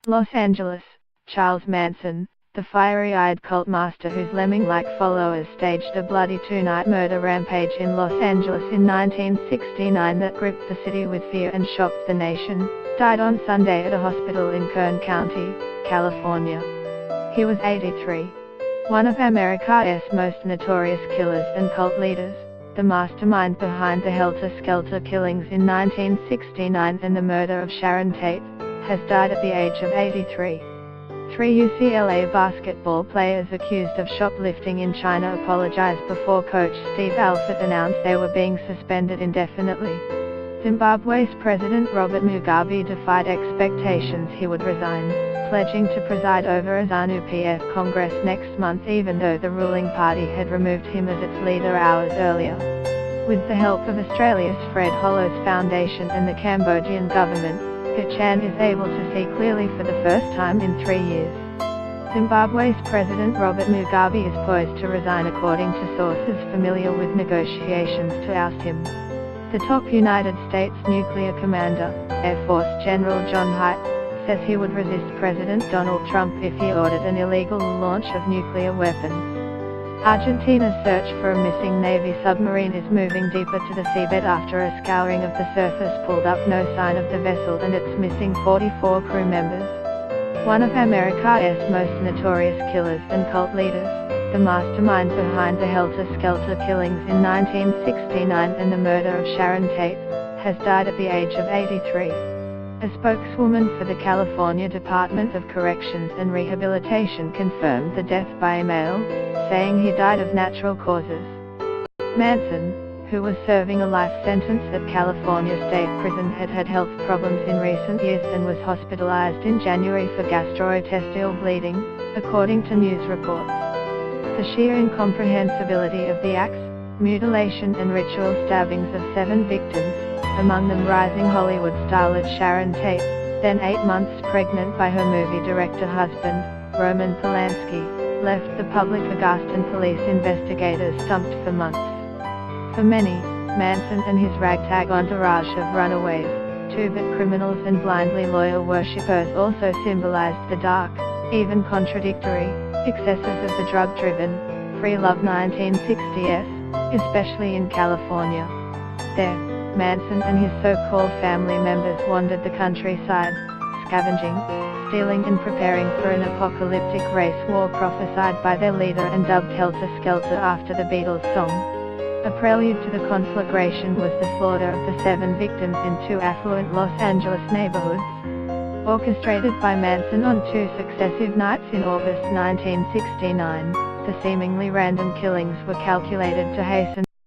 Los Angeles, Charles Manson, the fiery-eyed cult master whose lemming-like followers staged a bloody two-night murder rampage in Los Angeles in 1969 that gripped the city with fear and shocked the nation, died on Sunday at a hospital in Kern County, California. He was 83. One of America's most notorious killers and cult leaders, the mastermind behind the helter-skelter killings in 1969 and the murder of Sharon Tate, has died at the age of 83. 3 UCLA basketball players accused of shoplifting in China apologized before coach Steve Alford announced they were being suspended indefinitely. Zimbabwe's President Robert Mugabe defied expectations he would resign, pledging to preside over ZANU-PF Congress next month even though the ruling party had removed him as its leader hours earlier. With the help of Australia's Fred Hollows Foundation and the Cambodian government, Chan is able to see clearly for the first time in 3 years. Zimbabwe's President Robert Mugabe is poised to resign according to sources familiar with negotiations to oust him. The top United States nuclear commander, Air Force General John Hite, says he would resist President Donald Trump if he ordered an illegal launch of nuclear weapons. Argentina's search for a missing Navy submarine is moving deeper to the seabed after a scouring of the surface pulled up no sign of the vessel and its missing 44 crew members. One of America's most notorious killers and cult leaders, the mastermind behind the helter-skelter killings in 1969 and the murder of Sharon Tate, has died at the age of 83. A spokeswoman for the California Department of Corrections and Rehabilitation confirmed the death by email, saying he died of natural causes. Manson, who was serving a life sentence at California State Prison, had had health problems in recent years and was hospitalized in January for gastrointestinal bleeding, according to news reports. The sheer incomprehensibility of the acts, mutilation and ritual stabbings of 7 victims, among them rising Hollywood starlet Sharon Tate, then 8 months pregnant by her movie director husband, Roman Polanski, left the public aghast and police investigators stumped for months. For many, Manson and his ragtag entourage of runaways, two-bit criminals and blindly loyal worshippers also symbolized the dark, even contradictory, excesses of the drug-driven, free-love 1960s, especially in California. There, Manson and his so-called family members wandered the countryside, scavenging, stealing and preparing for an apocalyptic race war prophesied by their leader and dubbed Helter Skelter after the Beatles song. A prelude to the conflagration was the slaughter of the 7 victims in 2 affluent Los Angeles neighborhoods. Orchestrated by Manson on 2 successive nights in August 1969, the seemingly random killings were calculated to hasten